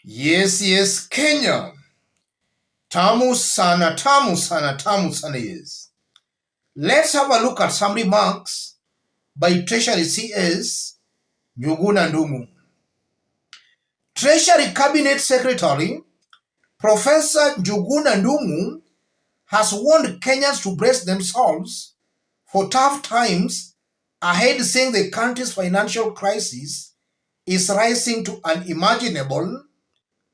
Yes, Kenya. Tamu sana, tamu sana, tamu sana, yes. Let's have a look at some remarks by Treasury CS Njuguna Ndung'u. Treasury Cabinet Secretary Professor Njuguna Ndung'u has warned Kenyans to brace themselves for tough times ahead, saying the country's financial crisis is rising to unimaginable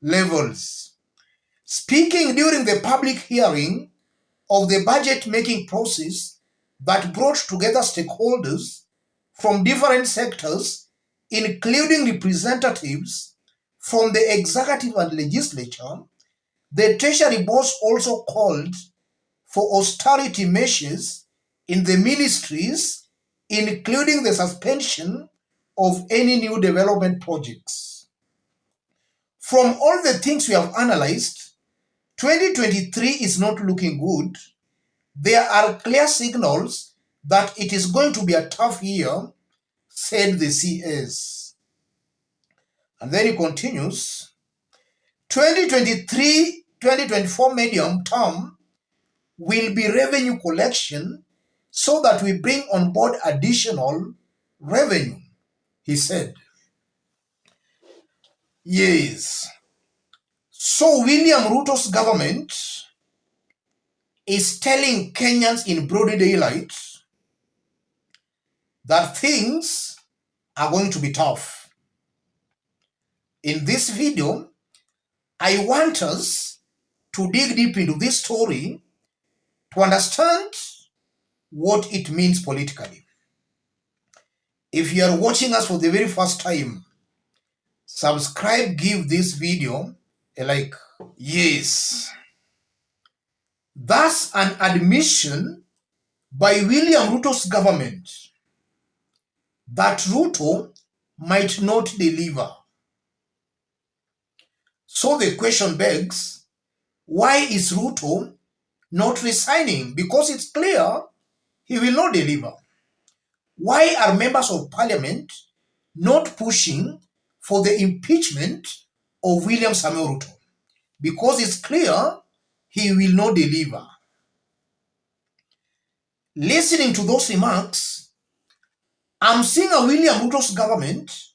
levels. Speaking during the public hearing of the budget-making process that brought together stakeholders from different sectors, including representatives from the executive and legislature, the Treasury boss also called for austerity measures in the ministries, including the suspension of any new development projects. From all the things we have analyzed, 2023 is not looking good. There are clear signals that it is going to be a tough year, said the CS. And then he continues, 2023-2024 medium term will be revenue collection so that we bring on board additional revenue, he said. Yes. So William Ruto's government is telling Kenyans in broad daylight that things are going to be tough. In this video, I want us to dig deep into this story to understand what it means politically. If you are watching us for the very first time, subscribe, give this video a like. Yes. That's an admission by William Ruto's government that Ruto might not deliver. So the question begs, why is Ruto not resigning? Because it's clear he will not deliver. Why are members of parliament not pushing for the impeachment of William Samoei Ruto? Because it's clear he will not deliver. Listening to those remarks, I'm seeing a William Ruto's government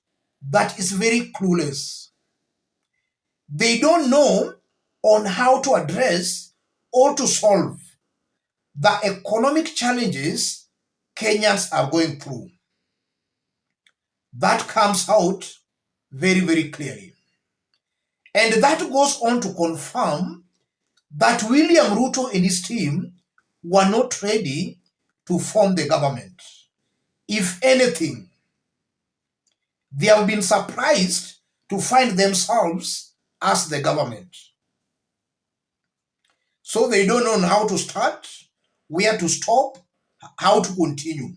that is very clueless. They don't know on how to address or to solve the economic challenges Kenyans are going through. That comes out very, very clearly. And that goes on to confirm that William Ruto and his team were not ready to form the government. If anything, they have been surprised to find themselves as the government. So they don't know how to start, where to stop, how to continue.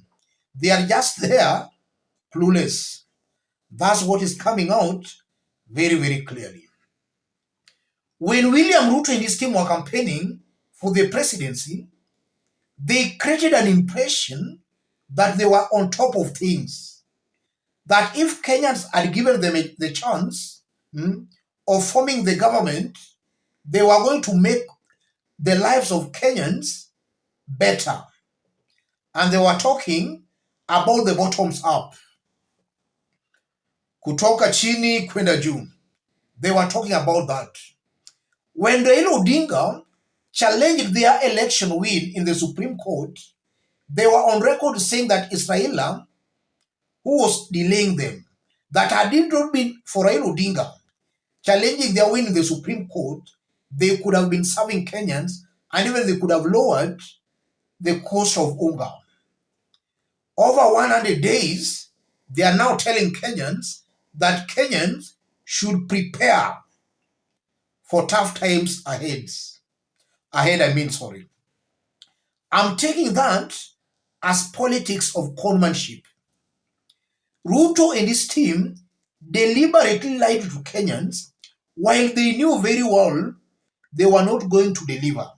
They are just there, clueless. That's what is coming out very, very clearly. When William Ruto and his team were campaigning for the presidency, they created an impression that they were on top of things. That if Kenyans had given them the chance of forming the government, they were going to make the lives of Kenyans better. And they were talking about the bottoms up. Kutoka chini kwenda juu. They were talking about that. When Raila Odinga challenged their election win in the Supreme Court, they were on record saying that it's Raila who was delaying them. That had it not been for Raila Odinga challenging their win in the Supreme Court, they could have been serving Kenyans and even they could have lowered the cost of unga. Over 100 days, they are now telling Kenyans that Kenyans should prepare for tough times ahead. I'm taking that as politics of conmanship. Ruto and his team deliberately lied to Kenyans while they knew very well they were not going to deliver.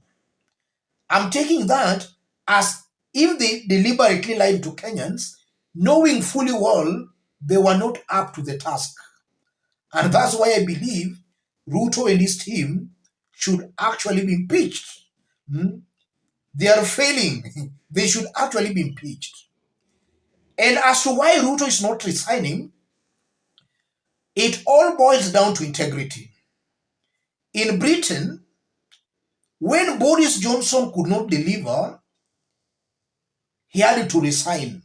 I'm taking that as if they deliberately lied to Kenyans, knowing fully well they were not up to the task. And that's why I believe Ruto and his team should actually be impeached. Hmm? They are failing. They should actually be impeached. And as to why Ruto is not resigning, it all boils down to integrity. In Britain, when Boris Johnson could not deliver, he had to resign.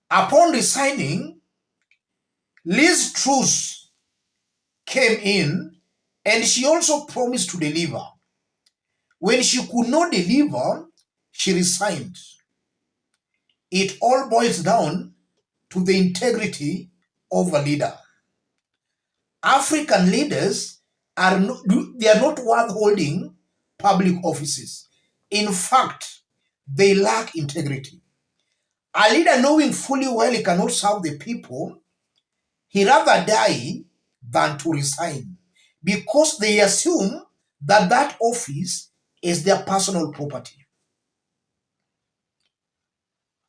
Upon resigning, Liz Truss came in and she also promised to deliver. When she could not deliver, she resigned. It all boils down to the integrity of a leader. African leaders are not, they are not worth holding public offices. In fact, they lack integrity. A leader knowing fully well he cannot serve the people, he rather die than to resign because they assume that that office is their personal property.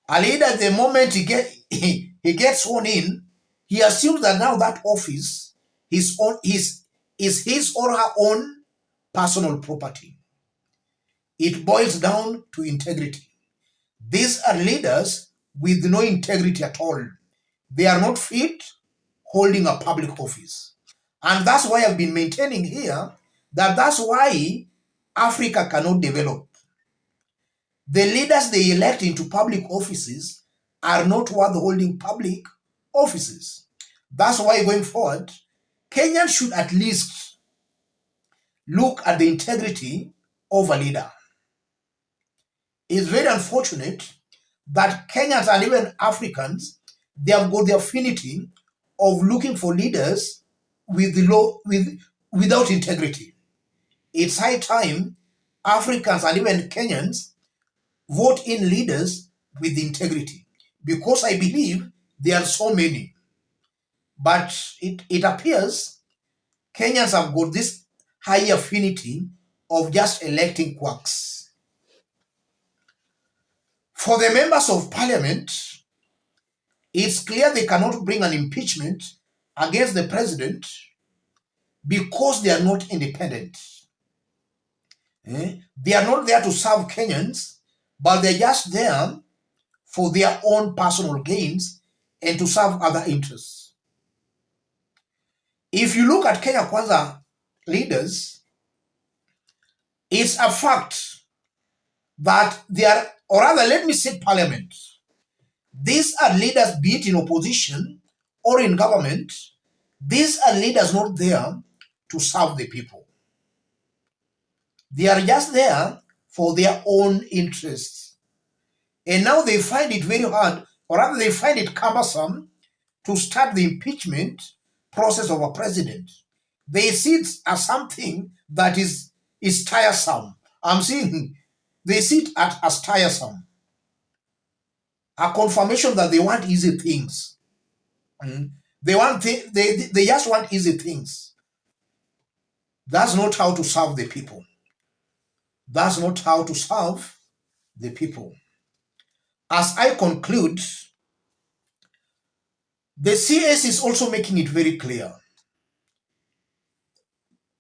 A leader, the moment he gets sworn in, he assumes that now that office is his or her own personal property. It boils down to integrity. These are leaders with no integrity at all. They are not fit holding a public office. And that's why I've been maintaining here that that's why Africa cannot develop. The leaders they elect into public offices are not worth holding public offices. That's why going forward, Kenyans should at least look at the integrity of a leader. It's very unfortunate that Kenyans and even Africans, they have got the affinity of looking for leaders without integrity. It's high time Africans and even Kenyans vote in leaders with integrity, because I believe there are so many. But it appears Kenyans have got this high affinity of just electing quacks. For the members of parliament, it's clear they cannot bring an impeachment against the president because they are not independent. They are not there to serve Kenyans, but they're just there for their own personal gains and to serve other interests. If you look at Kenya Kwanza leaders, it's a fact that they are, or rather, let me say parliament. These are leaders, be it in opposition or in government. These are leaders not there to serve the people. They are just there for their own interests. And now they find it very hard, or rather they find it cumbersome to start the impeachment process of a president. They see it as something that is tiresome. I'm saying they see it as tiresome. A confirmation that they want easy things. They just want easy things. That's not how to serve the people. That's not how to serve the people. As I conclude, the CS is also making it very clear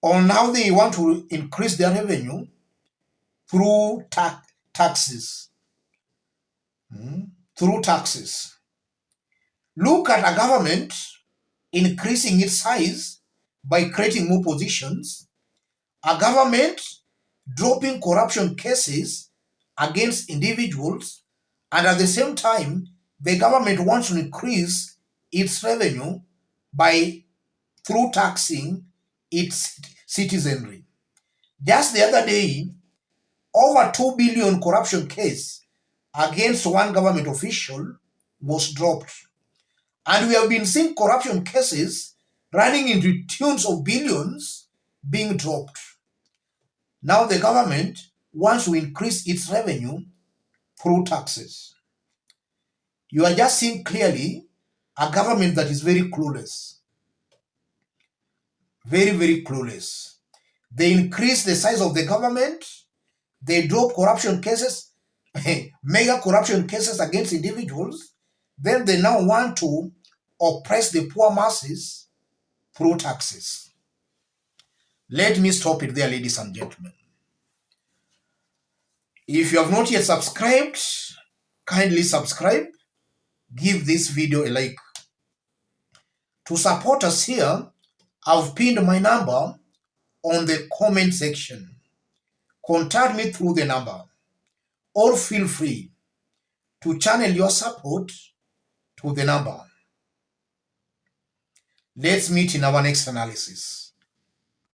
on how they want to increase their revenue through taxes. Through taxes. Look at a government increasing its size by creating more positions, a government dropping corruption cases against individuals, and at the same time, the government wants to increase its revenue through taxing its citizenry. Just the other day, over 2 billion corruption case against one government official was dropped. And we have been seeing corruption cases running into tunes of billions being dropped. Now the government wants to increase its revenue through taxes. You are just seeing clearly a government that is very clueless. Very, very clueless. They increase the size of the government. They drop corruption cases, mega corruption cases against individuals. Then they now want to oppress the poor masses through taxes. Let me stop it there, ladies and gentlemen. If you have not yet subscribed, kindly subscribe. Give this video a like. To support us here, I've pinned my number on the comment section. Contact me through the number, or feel free to channel your support to the number. Let's meet in our next analysis.